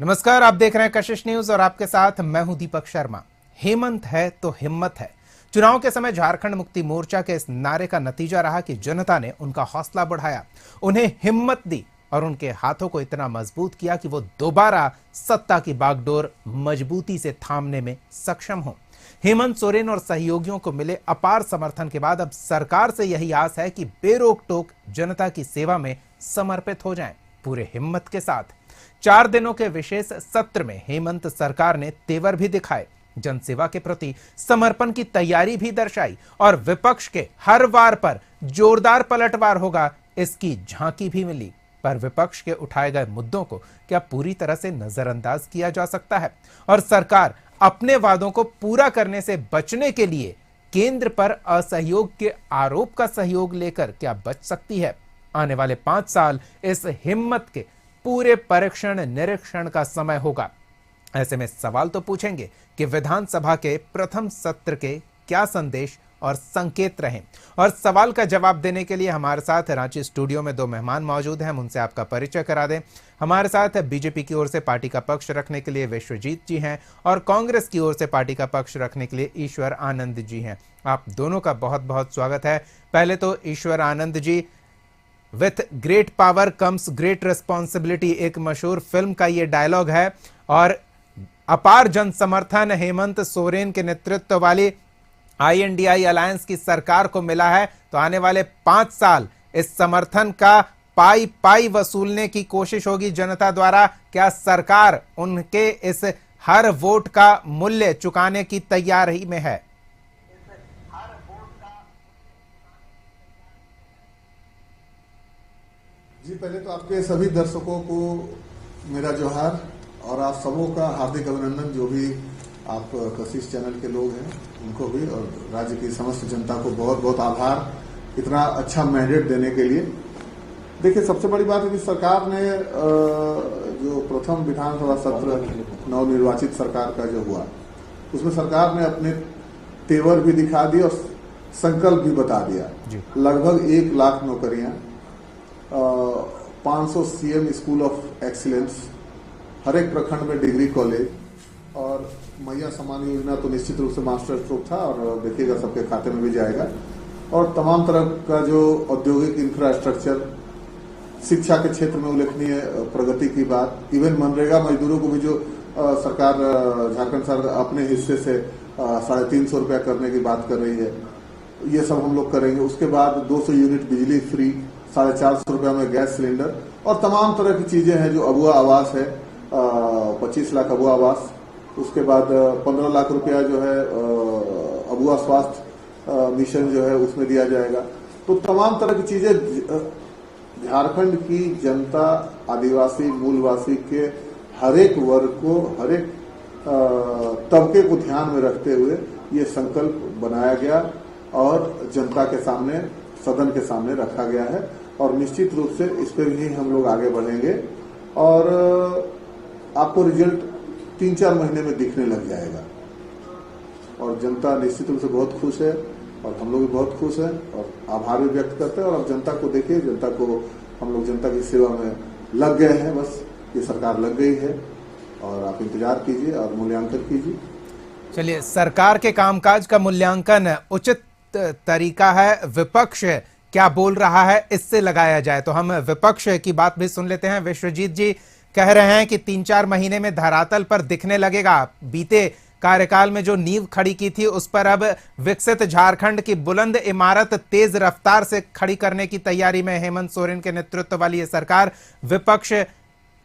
नमस्कार, आप देख रहे हैं कशिश न्यूज और आपके साथ मैं हूं दीपक शर्मा। हेमंत है तो हिम्मत है। चुनाव के समय झारखंड मुक्ति मोर्चा के इस नारे का नतीजा रहा कि जनता ने उनका हौसला बढ़ाया, उन्हें हिम्मत दी और उनके हाथों को इतना मजबूत किया कि वो दोबारा सत्ता की बागडोर मजबूती से थामने में सक्षम हो। हेमंत सोरेन और सहयोगियों को मिले अपार समर्थन के बाद अब सरकार से यही आस है कि बेरोक टोक जनता की सेवा में समर्पित हो जाएं, पूरे हिम्मत के साथ। 4 दिनों के विशेष सत्र में हेमंत सरकार ने तेवर भी दिखाए, जनसेवा के प्रति समर्पण की तैयारी भी दर्शाई और विपक्ष के हर वार पर जोरदार पलटवार होगा इसकी झांकी भी मिली। पर विपक्ष के उठाए गए मुद्दों को क्या पूरी तरह से नजरअंदाज किया जा सकता है और सरकार अपने वादों को पूरा करने से बचने के लिए केंद्र पर असहयोग के आरोप का सहयोग लेकर क्या बच सकती है? आने वाले 5 साल इस हिम्मत के पूरे परीक्षण निरीक्षण का समय होगा। ऐसे में सवाल तो पूछेंगे कि विधानसभा के प्रथम सत्र के क्या संदेश और संकेत रहे। और सवाल का जवाब देने के लिए हमारे साथ रांची स्टूडियो में 2 मेहमान मौजूद हैं। हम उनसे आपका परिचय करा दें। हमारे साथ बीजेपी की ओर से पार्टी का पक्ष रखने के लिए विश्वजीत जी हैं और कांग्रेस की ओर से पार्टी का पक्ष रखने के लिए ईश्वर आनंद जी हैं। आप दोनों का बहुत बहुत स्वागत है। पहले तो Ishwar Anand ji, with great power comes great responsibility, एक मशहूर फिल्म का ये डायलॉग है और अपार जन समर्थन हेमंत सोरेन के नेतृत्व वाली INDI अलायंस की सरकार को मिला है, तो आने वाले 5 साल इस समर्थन का पाई पाई वसूलने की कोशिश होगी जनता द्वारा। क्या सरकार उनके इस हर वोट का मूल्य चुकाने की तैयारी में है? जी, पहले तो आपके सभी दर्शकों को मेरा जोहार और आप सबों का हार्दिक अभिनंदन। जो भी आप कशिश चैनल के लोग हैं उनको भी और राज्य की समस्त जनता को बहुत बहुत आभार इतना अच्छा मैंडेट देने के लिए। देखिए, सबसे बड़ी बात है कि सरकार ने जो प्रथम विधानसभा सत्र नवनिर्वाचित सरकार का जो हुआ उसमें सरकार ने अपने तेवर भी दिखा दिए और संकल्प भी बता दिया। लगभग 1 लाख नौकरियां, 500 CM स्कूल ऑफ एक्सीलेंस, हर एक प्रखंड में डिग्री कॉलेज और मैया सम्मान योजना तो निश्चित रूप से मास्टर स्ट्रोक था और देखिएगा सबके खाते में भी जाएगा। और तमाम तरह का जो औद्योगिक इंफ्रास्ट्रक्चर, शिक्षा के क्षेत्र में उल्लेखनीय प्रगति की बात, इवन मनरेगा मजदूरों को भी जो सरकार झारखंड सरकार अपने हिस्से से 350 रुपया करने की बात कर रही है, ये सब हम लोग करेंगे। उसके बाद 200 यूनिट बिजली फ्री, 450 रुपया में गैस सिलेंडर और तमाम तरह की चीजें हैं। जो अबुआ आवास है, 25 लाख अबुआ आवास, उसके बाद 15 लाख रुपया जो है अबुआ स्वास्थ्य मिशन जो है उसमें दिया जाएगा। तो तमाम तरह की चीजें झारखंड की जनता, आदिवासी मूलवासी के हर एक वर्ग को, हर एक तबके को ध्यान में रखते हुए ये संकल्प बनाया गया और जनता के सामने, सदन के सामने रखा गया है और निश्चित रूप से इस पर ही हम लोग आगे बढ़ेंगे और आपको रिजल्ट 3-4 महीने में दिखने लग जाएगा और जनता निश्चित रूप से बहुत खुश है और हम लोग भी बहुत खुश हैं और आभार भी व्यक्त करते हैं। और अब जनता को देखिए, जनता को हम लोग जनता की सेवा में लग गए हैं। बस ये सरकार लग गई है और आप इंतजार कीजिए और मूल्यांकन कीजिए। चलिए, सरकार के कामकाज का मूल्यांकन उचित तरीका है, विपक्ष क्या बोल रहा है इससे लगाया जाए। तो हम विपक्ष की बात भी सुन लेते हैं। विश्वजीत जी कह रहे हैं कि 3-4 महीने में धरातल पर दिखने लगेगा। बीते कार्यकाल में जो नींव खड़ी की थी उस पर अब विकसित झारखंड की बुलंद इमारत तेज रफ्तार से खड़ी करने की तैयारी में हेमंत सोरेन के नेतृत्व वाली ये सरकार। विपक्ष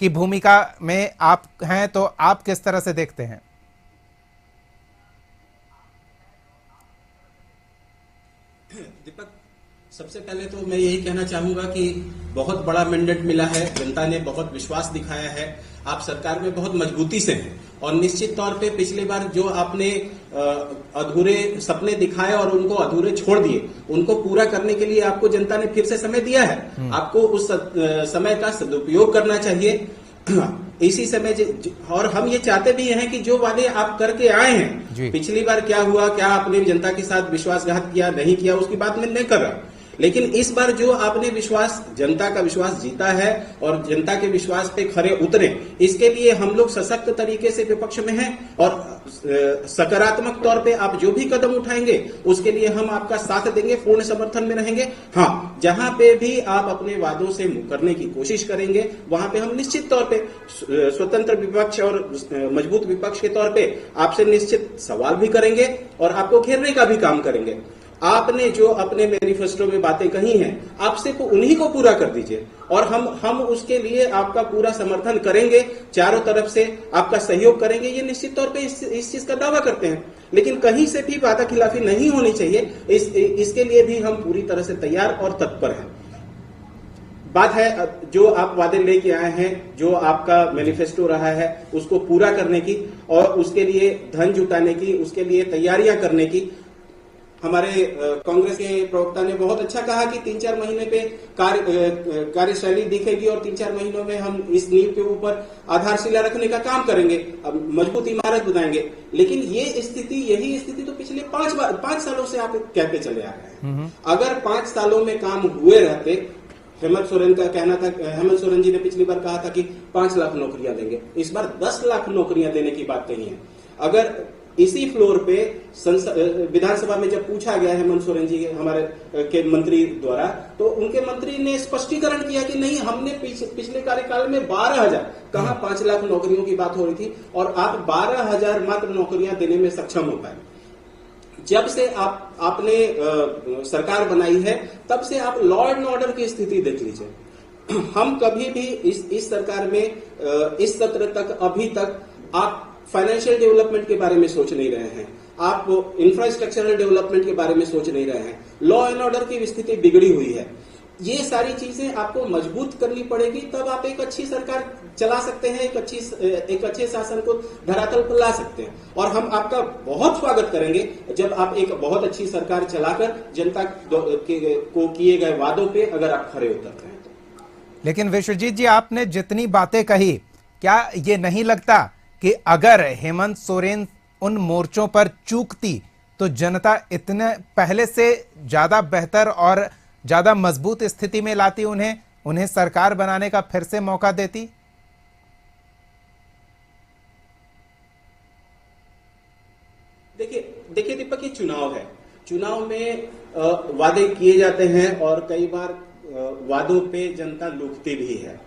की भूमिका में आप हैं, तो आप किस तरह से देखते हैं? दीपक, सबसे पहले तो मैं यही कहना चाहूंगा कि बहुत बड़ा मैंडेट मिला है, जनता ने बहुत विश्वास दिखाया है, आप सरकार में बहुत मजबूती से हैं और निश्चित तौर पे पिछली बार जो आपने अधूरे सपने दिखाए और उनको अधूरे छोड़ दिए, उनको पूरा करने के लिए आपको जनता ने फिर से समय दिया है। आपको उस समय का सदुपयोग करना चाहिए। इसी समय और हम ये चाहते भी हैं कि जो वादे आप करके आए हैं, पिछली बार क्या हुआ, क्या आपने जनता के साथ विश्वासघात किया, नहीं किया, उसकी बात मैं नहीं कर रहा, लेकिन इस बार जो आपने विश्वास, जनता का विश्वास जीता है और जनता के विश्वास पे खरे उतरे, इसके लिए हम लोग सशक्त तरीके से विपक्ष में हैं और सकारात्मक तौर पे आप जो भी कदम उठाएंगे उसके लिए हम आपका साथ देंगे, पूर्ण समर्थन में रहेंगे। हाँ, जहां पे भी आप अपने वादों से मुकरने की कोशिश करेंगे वहां पे हम निश्चित तौर पे स्वतंत्र विपक्ष और मजबूत विपक्ष के तौर पे आपसे निश्चित सवाल भी करेंगे और आपको घेरने का भी काम करेंगे। आपने जो अपने मैनिफेस्टो में बातें कही हैं, आप सिर्फ उन्हीं को पूरा कर दीजिए और हम उसके लिए आपका पूरा समर्थन करेंगे, चारों तरफ से आपका सहयोग करेंगे। ये निश्चित तौर पे इस चीज का दावा करते हैं, लेकिन कहीं से भी वादा खिलाफी नहीं होनी चाहिए, इसके लिए भी हम पूरी तरह से तैयार और तत्पर हैं। बात है जो आप वादे लेके आए हैं, जो आपका मैनिफेस्टो रहा है, उसको पूरा करने की और उसके लिए धन जुटाने की, उसके लिए तैयारियां करने की। हमारे कांग्रेस के प्रवक्ता ने बहुत अच्छा कहा कि 3-4 महीने पे कार्यशैली दिखेगी और 3-4 महीनों में हम इस नींव के ऊपर आधारशिला रखने का काम करेंगे, अब मजबूत इमारत बनाएंगे। लेकिन यही स्थिति तो पिछले 5 सालों से आप कहते चले आ रहे हैं। अगर 5 सालों में काम हुए रहते, हेमंत सोरेन का कहना था, हेमंत सोरेन जी ने पिछली बार कहा था कि 5 लाख नौकरियां देंगे, इस बार 10 लाख नौकरियां देने की बात कही है। अगर इसी फ्लोर पे विधानसभा में जब पूछा गया हेमंत सोरेन जी हमारे के मंत्री द्वारा, तो उनके मंत्री ने स्पष्टीकरण किया कि नहीं, हमने पिछले कार्यकाल में 12,000, कहां 5 लाख नौकरियों की बात हो रही थी और आप 12,000 मात्र नौकरियां देने में सक्षम हो पाए। जब से आपने सरकार बनाई है, तब से आप लॉ एंड ऑर्डर की स्थिति देख लीजिए। हम कभी भी इस सरकार में इस सत्र तक अभी तक आप फाइनेंशियल डेवलपमेंट के बारे में सोच नहीं रहे हैं, आप इंफ्रास्ट्रक्चरल डेवलपमेंट के बारे में सोच नहीं रहे हैं, लॉ एंड ऑर्डर की स्थिति बिगड़ी हुई है। ये सारी चीजें आपको मजबूत करनी पड़ेगी, तब आप एक अच्छी सरकार चला सकते हैं, एक अच्छे शासन को धरातल पर ला सकते हैं। और हम आपका बहुत स्वागत करेंगे जब आप एक बहुत अच्छी सरकार चलाकर जनता को किए गए वादों पे अगर आप खरे उतरते हैं तो। लेकिन विश्वजीत जी, आपने जितनी बातें कही, क्या ये नहीं लगता कि अगर हेमंत सोरेन उन मोर्चों पर चूकती तो जनता इतने पहले से ज्यादा बेहतर और ज्यादा मजबूत स्थिति में लाती, उन्हें सरकार बनाने का फिर से मौका देती? देखिए दीपक, ये चुनाव है, चुनाव में वादे किए जाते हैं और कई बार वादों पे जनता लूटती भी है।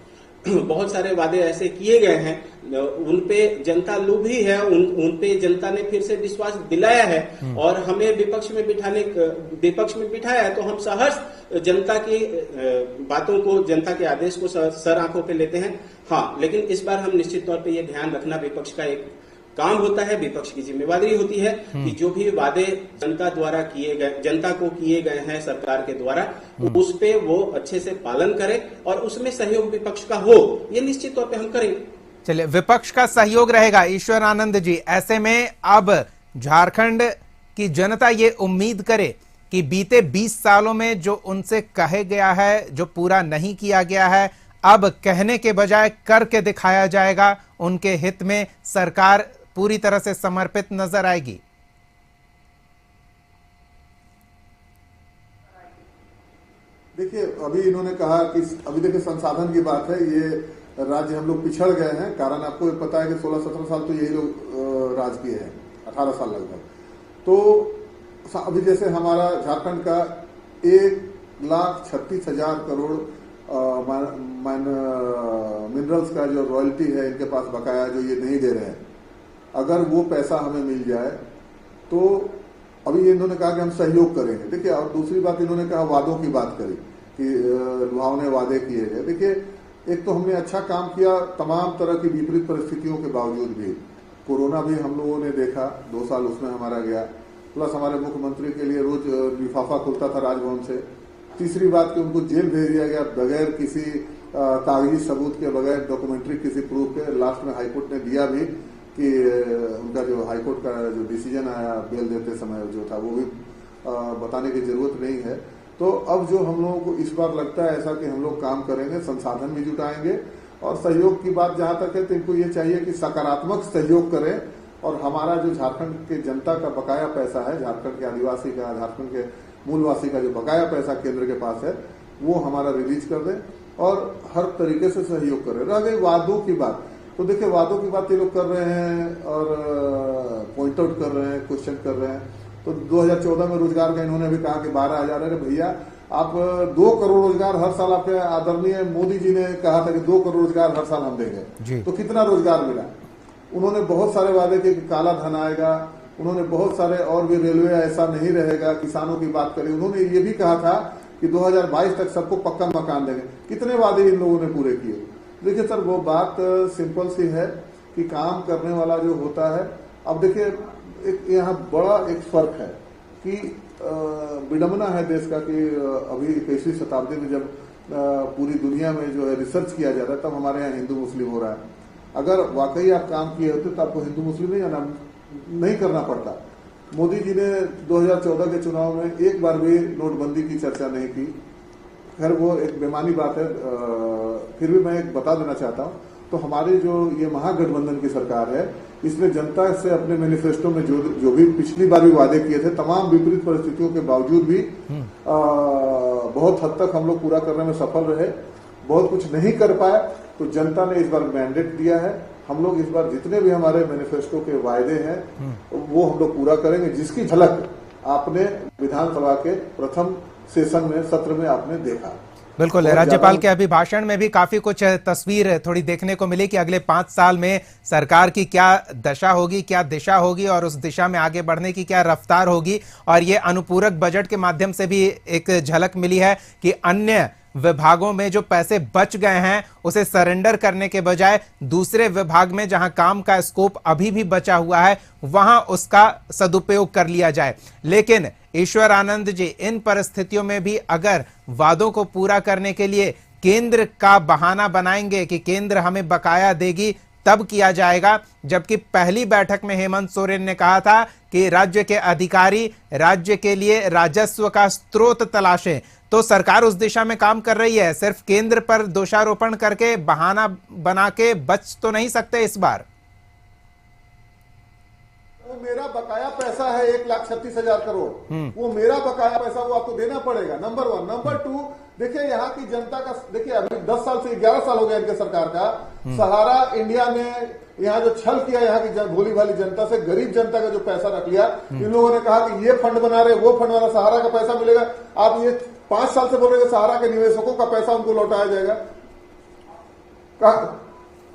बहुत सारे वादे ऐसे किए गए हैं, उनपे जनता लुभी है, उनपे जनता ने फिर से विश्वास दिलाया है और हमें विपक्ष में बिठाया है, तो हम सहर्ष जनता की बातों को, जनता के आदेश को सर आंखों पे लेते हैं। हाँ, लेकिन इस बार हम निश्चित तौर पे ये ध्यान रखना विपक्ष का एक काम होता है, विपक्ष की जिम्मेवारी होती है कि जो भी वादे जनता द्वारा किए गए, जनता को किए गए हैं सरकार के द्वारा, उस पे वो अच्छे से पालन करे और उसमें सहयोग विपक्ष का हो, ये निश्चित तौर पे हम करेंगे। चलिए, विपक्ष का सहयोग रहेगा। ईश्वर आनंद जी, ऐसे में अब झारखंड की जनता ये उम्मीद करे कि बीते 20 सालों में जो उनसे कहे गया है, जो पूरा नहीं किया गया है, अब कहने के बजाय करके दिखाया जाएगा, उनके हित में सरकार पूरी तरह से समर्पित नजर आएगी। देखिए, अभी इन्होंने कहा कि अभी देखिए संसाधन की बात है, ये राज्य हम लोग पिछड़ गए हैं, कारण आपको पता है कि 16-17 साल तो यही लोग राज किए हैं, 18 साल लगभग। तो अभी जैसे हमारा झारखंड का 1,36,000 करोड़ मिनरल्स का जो रॉयल्टी है इनके पास बकाया, जो ये नहीं दे रहे हैं, अगर वो पैसा हमें मिल जाए तो अभी इन्होंने कहा कि हम सहयोग करेंगे। देखिए, और दूसरी बात इन्होंने कहा, वादों की बात करी कि लुभावने वादे किए गए। देखिए, एक तो हमने अच्छा काम किया तमाम तरह की विपरीत परिस्थितियों के बावजूद भी। कोरोना भी हम लोगों ने देखा, 2 साल उसमें हमारा गया, प्लस हमारे मुख्यमंत्री के लिए रोज लिफाफा खुलता था राजभवन से। तीसरी बात कि उनको जेल भेज दिया गया बगैर किसी कागजी सबूत के, बगैर डॉक्यूमेंट्री किसी प्रूफ के। लास्ट में हाईकोर्ट ने दिया भी कि उनका जो हाईकोर्ट का जो डिसीजन आया बेल देते समय जो था, वो भी बताने की जरूरत नहीं है। तो अब जो हम लोगों को इस बार लगता है ऐसा कि हम लोग काम करेंगे, संसाधन भी जुटाएंगे और सहयोग की बात जहां तक है तो इनको ये चाहिए कि सकारात्मक सहयोग करें और हमारा जो झारखंड के जनता का बकाया पैसा है, झारखंड के आदिवासी का, झारखंड के मूलवासी का जो बकाया पैसा केंद्र के पास है वो हमारा रिलीज कर दें और हर तरीके से सहयोग करें। रह गई वादों की बात, तो देखिए वादों की बात ये लोग कर रहे हैं और पॉइंट आउट कर रहे हैं, क्वेश्चन कर रहे हैं। तो 2014 में रोजगार का इन्होंने भी कहा कि 12,000। अरे भैया, आप 2 करोड़ रोजगार हर साल, आपके आदरणीय मोदी जी ने कहा था कि 2 करोड़ रोजगार हर साल हम देंगे, तो कितना रोजगार मिला? उन्होंने बहुत सारे वादे किए कि काला धन आएगा, उन्होंने बहुत सारे और भी, रेलवे ऐसा नहीं रहेगा, किसानों की बात करी। उन्होंने ये भी कहा था कि 2022 तक सबको पक्का मकान देंगे। कितने वादे इन लोगों ने पूरे किए? देखिए सर, वो बात सिंपल सी है कि काम करने वाला जो होता है, अब देखिए एक यहाँ बड़ा एक फर्क है कि विडंबना है देश का कि अभी 21वीं शताब्दी में जब पूरी दुनिया में जो है रिसर्च किया जा रहा है, तब हमारे यहाँ हिंदू मुस्लिम हो रहा है। अगर वाकई आप काम किए होते तो आपको हिंदू मुस्लिम नहीं करना पड़ता। मोदी जी ने 2014 के चुनाव में एक बार भी नोटबंदी की चर्चा नहीं की। खैर वो एक बेमानी बात है, फिर भी मैं एक बता देना चाहता हूँ। तो हमारी जो ये महागठबंधन की सरकार है, इसने जनता से अपने मैनिफेस्टो में जो भी पिछली बार भी वादे किए थे, तमाम विपरीत परिस्थितियों के बावजूद भी बहुत हद तक हम लोग पूरा करने में सफल रहे। बहुत कुछ नहीं कर पाए तो जनता ने इस बार मैंडेट दिया है। हम लोग इस बार जितने भी हमारे मैनिफेस्टो के वायदे हैं वो हम लोग पूरा करेंगे, जिसकी झलक आपने विधानसभा के प्रथम सेशन में, सत्र में आपने देखा। बिल्कुल, राज्यपाल के अभिभाषण में भी काफी कुछ तस्वीर थोड़ी देखने को मिली कि अगले 5 साल में सरकार की क्या दशा होगी, क्या दिशा होगी और उस दिशा में आगे बढ़ने की क्या रफ्तार होगी। और ये अनुपूरक बजट के माध्यम से भी एक झलक मिली है कि अन्य विभागों में जो पैसे बच गए हैं उसे सरेंडर करने के बजाय दूसरे विभाग में जहां काम का स्कोप अभी भी बचा हुआ है वहां उसका सदुपयोग कर लिया जाए। लेकिन ईश्वर आनंद जी, इन परिस्थितियों में भी अगर वादों को पूरा करने के लिए केंद्र का बहाना बनाएंगे कि केंद्र हमें बकाया देगी तब किया जाएगा, जबकि पहली बैठक में हेमंत सोरेन ने कहा था कि राज्य के अधिकारी राज्य के लिए राजस्व का स्रोत तलाशें। तो सरकार उस दिशा में काम कर रही है, सिर्फ केंद्र पर दोषारोपण करके बहाना बना के बच तो नहीं सकते इस बार। वो मेरा बकाया पैसा है 1,36,000 करोड़, वो मेरा बकाया पैसा वो आपको देना पड़ेगा, नंबर 1। नंबर 2, देखिए यहाँ की जनता का, देखिए अभी 10 साल से 11 साल हो गया इनके सरकार का। सहारा इंडिया ने यहाँ जो छल किया, यहाँ की भोली भाली जनता से, गरीब जनता का जो पैसा रख लिया। इन लोगों ने कहा कि ये फंड बना रहे, वो फंड बना, सहारा का पैसा मिलेगा। आप ये 5 साल से बोल रहे हैं सहारा के निवेशकों का पैसा उनको लौटाया जाएगा।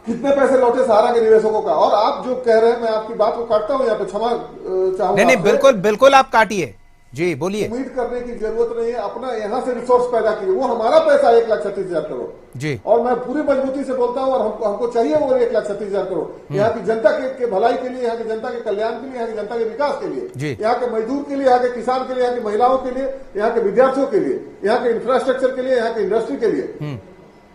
कितने पैसे लौटे सहारा के निवेशकों का? और आप जो कह रहे हैं, मैं आपकी बात को काटता हूं, यहाँ पे क्षमा चाहूंगा। नहीं, बिल्कुल बिल्कुल आप काटिए जी, बोलिए। उम्मीद करने की जरूरत नहीं है, अपना यहाँ से रिसोर्स पैदा कीजिए। वो हमारा पैसा 1,36,000 करोड़ जी, और मैं पूरी मजबूती से बोलता हूँ, और हमको चाहिए वो 1,36,000 करोड़ यहाँ की जनता के भलाई के लिए, यहाँ की जनता के कल्याण के लिए, यहाँ की जनता के विकास के लिए, यहाँ के मजदूर के लिए, यहाँ के किसान के लिए, यहाँ की महिलाओं के लिए, यहाँ के विद्यार्थियों के लिए, यहाँ के इंफ्रास्ट्रक्चर के लिए, यहाँ की इंडस्ट्री के लिए।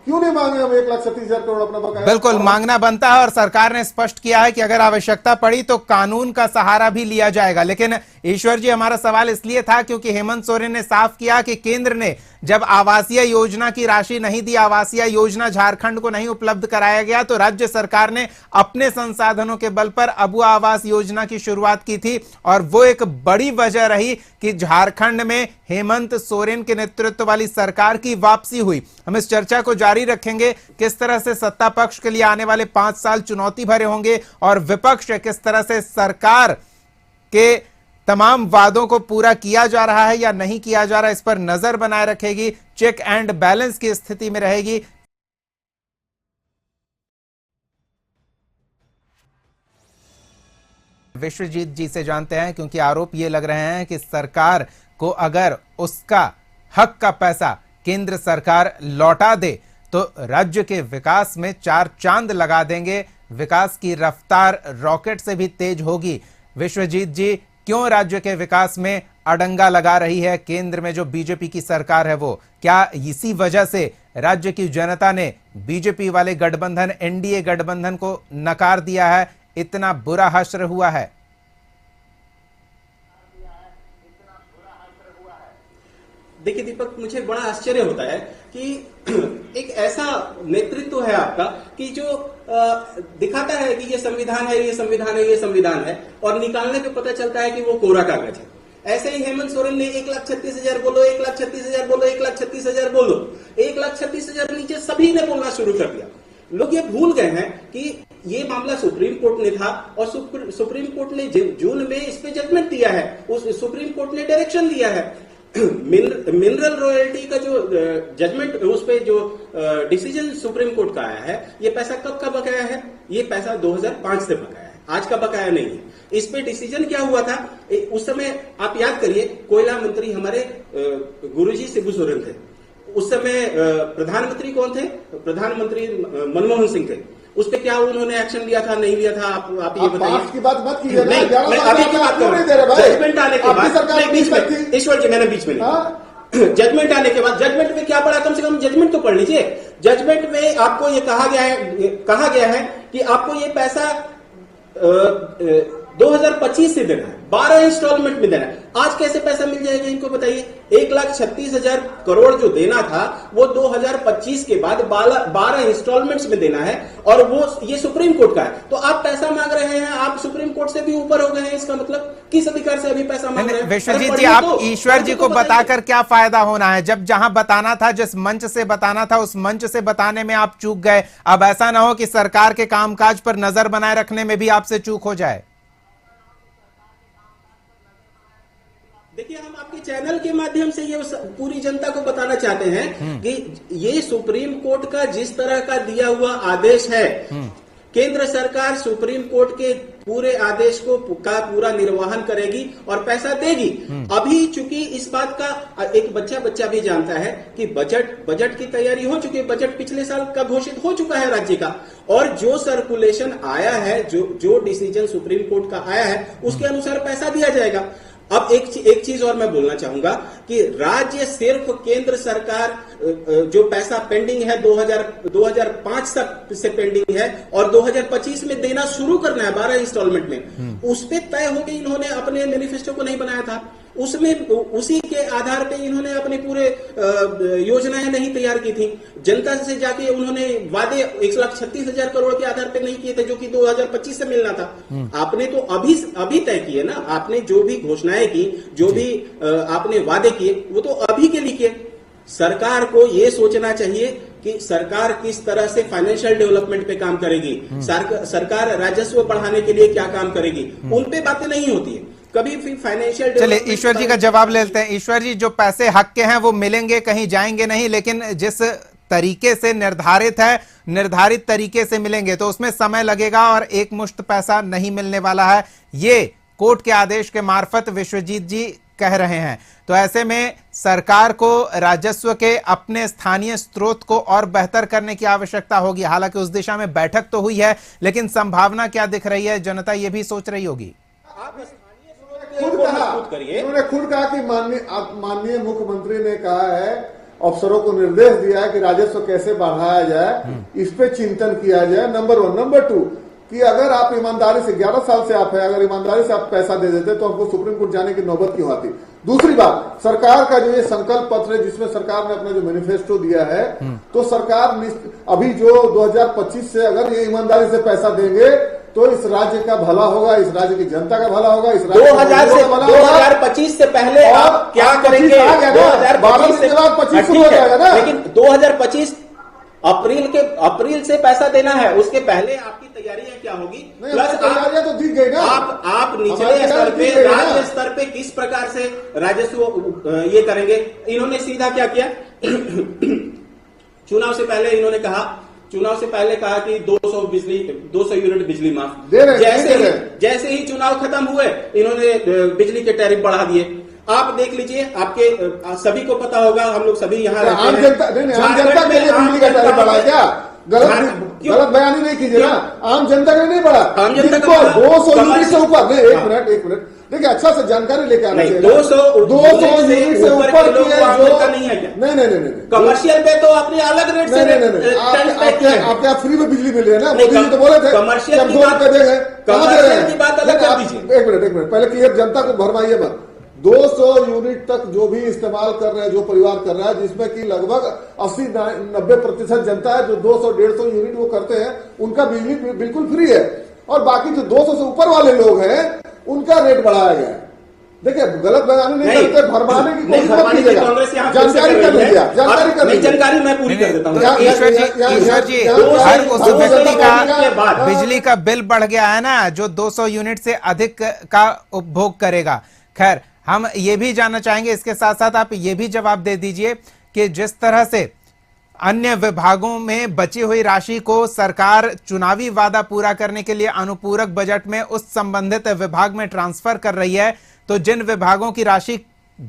क्यों नहीं मांगे हम 1,36,000 करोड़ अपना बकाया? बिल्कुल मांगना बनता है और सरकार ने स्पष्ट किया है कि अगर आवश्यकता पड़ी तो कानून का सहारा भी लिया जाएगा। लेकिन ईश्वर जी, हमारा सवाल इसलिए था क्योंकि हेमंत सोरेन ने साफ किया कि केंद्र ने जब आवासीय योजना की राशि नहीं दी, आवासीय योजना झारखंड को नहीं उपलब्ध कराया गया, तो राज्य सरकार ने अपने संसाधनों के बल पर अबुआ आवास योजना की शुरुआत की थी। और वो एक बड़ी वजह रही कि झारखंड में हेमंत सोरेन के नेतृत्व वाली सरकार की वापसी हुई। हम इस चर्चा को जारी रखेंगे, किस तरह से सत्ता पक्ष के लिए आने वाले 5 साल चुनौती भरे होंगे और विपक्ष किस तरह से सरकार के तमाम वादों को पूरा किया जा रहा है या नहीं किया जा रहा है, इस पर नजर बनाए रखेगी, चेक एंड बैलेंस की स्थिति में रहेगी। विश्वजीत जी से जानते हैं, क्योंकि आरोप ये लग रहे हैं कि सरकार को अगर उसका हक का पैसा केंद्र सरकार लौटा दे तो राज्य के विकास में 4 चांद लगा देंगे, विकास की रफ्तार रॉकेट से भी तेज होगी। विश्वजीत जी, क्यों राज्य के विकास में अड़ंगा लगा रही है केंद्र में जो बीजेपी की सरकार है वो? क्या इसी वजह से राज्य की जनता ने बीजेपी वाले गठबंधन, एनडीए गठबंधन को नकार दिया है, इतना बुरा हश्र हुआ है? देखिए दीपक, मुझे बड़ा आश्चर्य होता है कि एक ऐसा नेतृत्व है आपका कि जो दिखाता है कि ये संविधान है, ये संविधान है, ये संविधान है, और निकालने पे पता चलता है कि वो कोरा कागज है। ऐसे ही हेमंत सोरेन ने 1,36,000 बोलो, 1,36,000 बोलो, 1,36,000 बोलो, 1,36,000 नीचे सभी ने बोलना शुरू कर दिया। लोग ये भूल गए हैं कि ये मामला सुप्रीम कोर्ट ने था और सुप्रीम कोर्ट ने जून में इस पे जजमेंट दिया है। उस सुप्रीम कोर्ट ने डायरेक्शन दिया है। मिनरल रॉयल्टी का जो जजमेंट, उस पे जो डिसीजन सुप्रीम कोर्ट का आया है, ये पैसा कब का बकाया है? ये पैसा 2005 से बकाया है, आज का बकाया नहीं है। इस पे डिसीजन क्या हुआ था उस समय? आप याद करिए, कोयला मंत्री हमारे गुरुजी शिबू सोरेन थे। उस समय प्रधानमंत्री कौन थे? प्रधानमंत्री मनमोहन सिंह थे। उस पे क्या उन्होंने एक्शन लिया था, नहीं लिया था? आप ये बताइए। की बात मत कीजिए। नहीं, मैं अभी की बात कर रहा हूं। जजमेंट आने के बाद बीच में, ईश्वर जी मैंने बीच में नहीं, जजमेंट आने के बाद, जजमेंट में क्या पड़ा? कम से कम जजमेंट तो पढ़ लीजिए। जजमेंट में आपको ये कहा गया है कि आपको ये पैसा 2025 से देना है, 12 इंस्टॉलमेंट में देना है। आज कैसे पैसा मिल जाएगा इनको बताइए? 1,36,000 करोड़ जो देना था वो 2025 के बाद 12 इंस्टॉलमेंट्स में देना है, और वो ये सुप्रीम कोर्ट का है। तो आप पैसा मांग रहे हैं, आप सुप्रीम कोर्ट से भी ऊपर हो गए हैं। इसका मतलब किस अधिकार से अभी पैसा मांग रहे हैं? विश्वजीत जी, आप ईश्वर जी को बताकर क्या फायदा होना है? जब जहां बताना था, जिस मंच से बताना था, उस मंच से बताने में आप चूक गए। अब ऐसा ना हो कि सरकार के कामकाज पर नजर बनाए रखने में भी आपसे चूक हो जाए। देखिए, हम आपके चैनल के माध्यम से ये पूरी जनता को बताना चाहते हैं कि ये सुप्रीम कोर्ट का जिस तरह का दिया हुआ आदेश है, केंद्र सरकार सुप्रीम कोर्ट के पूरे आदेश को का पूरा निर्वहन करेगी और पैसा देगी। अभी चूंकि इस बात का एक बच्चा भी जानता है कि बजट की तैयारी हो चुकी है। बजट पिछले साल का घोषित हो चुका है राज्य का, और जो सर्कुलेशन आया है, जो डिसीजन सुप्रीम कोर्ट का आया है, उसके अनुसार पैसा दिया जाएगा। अब एक चीज और मैं बोलना चाहूंगा कि राज्य सिर्फ केंद्र सरकार जो पैसा पेंडिंग है 2005 तक से पेंडिंग है और 2025 में देना शुरू करना है 12 इंस्टॉलमेंट में, उस पे तय हो गई। इन्होंने अपने मैनिफेस्टो को नहीं बनाया था, उसमें उसी के आधार पे इन्होंने अपने पूरे योजनाएं नहीं तैयार की थी। जनता से जाके उन्होंने वादे 1,36,000 करोड़ के आधार पे नहीं किए थे, जो कि 2025 से मिलना था। आपने तो अभी तय किए ना, आपने जो भी घोषणाएं की, जो भी आपने वादे किए, वो तो अभी के लिए किए। सरकार को ये सोचना चाहिए कि सरकार किस तरह से फाइनेंशियल डेवलपमेंट पे काम करेगी, सरकार राजस्व बढ़ाने के लिए क्या काम करेगी, उन पे बातें नहीं होती है कभी भी फाइनेंशियल। चलिए ईश्वर जी का जवाब लेते हैं। ईश्वर जी, जो पैसे हक के हैं वो मिलेंगे, कहीं जाएंगे नहीं, लेकिन जिस तरीके से निर्धारित है, निर्धारित तरीके से मिलेंगे, तो उसमें समय लगेगा और एक मुश्त पैसा नहीं मिलने वाला है, ये कोर्ट के आदेश के मार्फत विश्वजीत जी कह रहे हैं। तो ऐसे में सरकार को राजस्व के अपने स्थानीय स्रोत को और बेहतर करने की आवश्यकता होगी। हालांकि उस दिशा में बैठक तो हुई है, लेकिन संभावना क्या दिख रही है, जनता ये भी सोच रही होगी। उन्होंने खुद कहा कि माननीय मुख्यमंत्री ने कहा है, अफसरों को निर्देश दिया है कि राजस्व कैसे बढ़ाया जाए, इस पे चिंतन किया जाए। नंबर 1। नंबर 2 कि अगर आप ईमानदारी से 11 साल से आप है, अगर ईमानदारी से आप पैसा दे देते तो हमको सुप्रीम कोर्ट जाने की नौबत क्यों आती। दूसरी बात, सरकार का जो ये संकल्प पत्र है जिसमें सरकार ने अपना जो मैनिफेस्टो दिया है, तो सरकार अभी जो 2025 से अगर ये ईमानदारी से पैसा देंगे तो इस राज्य का भला होगा, इस राज्य की जनता का भला होगा, इस राज्य 2025 से पहले आप क्या करेंगे? 2025 से बाद 25 शुरू हो जाएगा ना, लेकिन 2025 अप्रैल से पैसा देना है, उसके पहले आपकी तैयारियां क्या होगी? प्लस तैयारियां तो दिख गई ना। आप निचले स्तर पे, राज्य स्तर पे किस प्रकार से राजस्व ये करेंगे? इन्होंने सीधा क्या किया? चुनाव से पहले कहा कि 200 यूनिट बिजली माफ। जैसे ही चुनाव खत्म हुए, इन्होंने बिजली के टैरिफ बढ़ा दिए। आप देख लीजिए, आपके सभी को पता होगा, हम लोग सभी यहाँ आम जनता के लिए बिजली का टैरिफ बढ़ा है क्या? गलत बयानी नहीं कीजिए ना। आम जनता का नहीं बढ़ा, आम जनता का 200 यूनिट से ऊपर। नहीं, एक मिनट देखिए, अच्छा से जानकारी लेके आना चाहिए। 200 यूनिट से ऊपर जो नहीं है क्या? नहीं, कमर्शियल पे तो अपने अलग रेट से आपके यहाँ फ्री में बिजली मिल रही है ना। मोदी जी तो बोले थे कमर्शियल की बात अलग कर दीजिए। एक मिनट पहले क्लियर, जनता को भरमाइए मत। 200 यूनिट तक जो भी इस्तेमाल कर रहे हैं, जो परिवार कर रहा है, जिसमें कि लगभग 80-90% जनता है जो 200-150 यूनिट वो करते हैं, उनका बिजली बिल्कुल फ्री है। और बाकी जो 200 से ऊपर वाले लोग हैं, उनका रेट बढ़ाया गया है। देखिए गलत बयानी नहीं करते, भरमाने की नहीं, कोशिश मत भरमाने की कीजिएगा। कांग्रेस यहाँ जानकारी कर लीजिए, जानकारी कर नहीं, लीजिए। जानकारी मैं पूरी कर देता हूँ। तो ईश्वर जी हर उस व्यक्ति का बिजली का बिल बढ़ गया है ना जो 200 यूनिट से अधिक का उपभोग करेगा। खैर, हम ये भी जानना चाहेंगे, इसके साथ साथ आप ये भी जवाब दे दीजिए कि जिस तरह से अन्य विभागों में बची हुई राशि को सरकार चुनावी वादा पूरा करने के लिए अनुपूरक बजट में उस संबंधित विभाग में ट्रांसफर कर रही है, तो जिन विभागों की राशि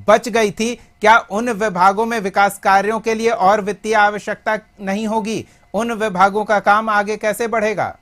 बच गई थी, क्या उन विभागों में विकास कार्यों के लिए और वित्तीय आवश्यकता नहीं होगी? उन विभागों का काम आगे कैसे बढ़ेगा?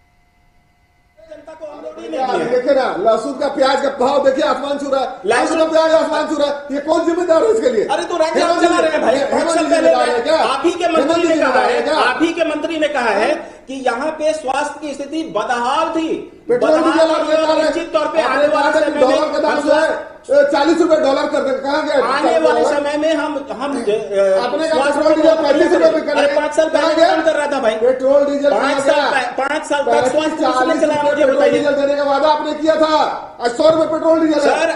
देखिए ना, लहसुन का प्याज का भाव देखिए आसमान छू रहा है, लहसुन का प्याज आसमान छू रहा है, ये कौन जिम्मेदार है इसके लिए? अरे तो राज्य आप चला रहे हैं भाई। आप ही के मंत्री ने कहा है, आप ही के मंत्री ने कहा है कि यहाँ पे स्वास्थ्य की स्थिति बदहाल थी। पेट्रोल डीजल निश्चित तौर पे आने वाले समय में डॉलर का दाम जो है $40 कर दे, कहाँ गया? आने वाले समय में हम अपने का पेट्रोल डीजल 35 रुपए में कर 5 साल पहले काम कर रहा था भाई। पेट्रोल डीजल 5 साल तक स्वास्थ्य चला, मुझे बताइए। डीजल देने का वादा आपने किया था, आज 100 रुपए पेट्रोल डीजल है। सर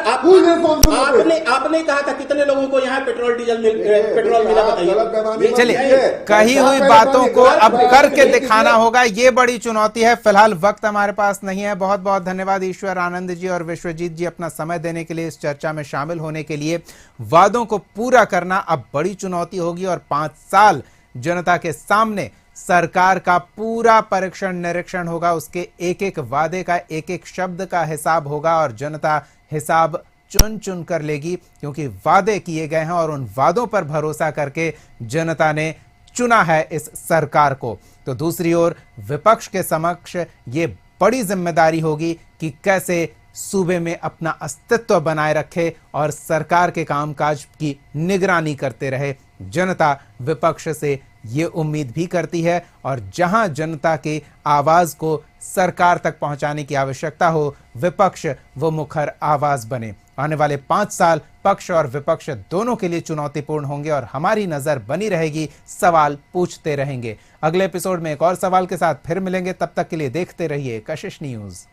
आपने कहा था कितने लोगों को यहाँ पेट्रोल मिला बताइए। चलिए, कही हुई बातों को अब करके दिखाना होगा, ये बड़ी चुनौती है। फिलहाल वक्त हमारे पास नहीं है। बहुत बहुत धन्यवाद ईश्वर आनंद जी और विश्वजीत जी अपना समय देने के लिए, इस चर्चा में शामिल होने के लिए। वादों को पूरा करना अब बड़ी चुनौती होगी और 5 साल जनता के सामने सरकार का पूरा परीक्षण निरीक्षण होगा। उसके एक एक वादे का, एक एक शब्द का हिसाब होगा और जनता हिसाब चुन चुन कर लेगी, क्योंकि वादे किए गए हैं और उन वादों पर भरोसा करके जनता ने चुना है इस सरकार को। तो दूसरी ओर विपक्ष के समक्ष ये बड़ी जिम्मेदारी होगी कि कैसे सूबे में अपना अस्तित्व बनाए रखे और सरकार के कामकाज की निगरानी करते रहे। जनता विपक्ष से ये उम्मीद भी करती है और जहां जनता की आवाज को सरकार तक पहुंचाने की आवश्यकता हो, विपक्ष वो मुखर आवाज बने। आने वाले 5 साल पक्ष और विपक्ष दोनों के लिए चुनौतीपूर्ण होंगे और हमारी नजर बनी रहेगी, सवाल पूछते रहेंगे। अगले एपिसोड में एक और सवाल के साथ फिर मिलेंगे, तब तक के लिए देखते रहिए कशिश न्यूज।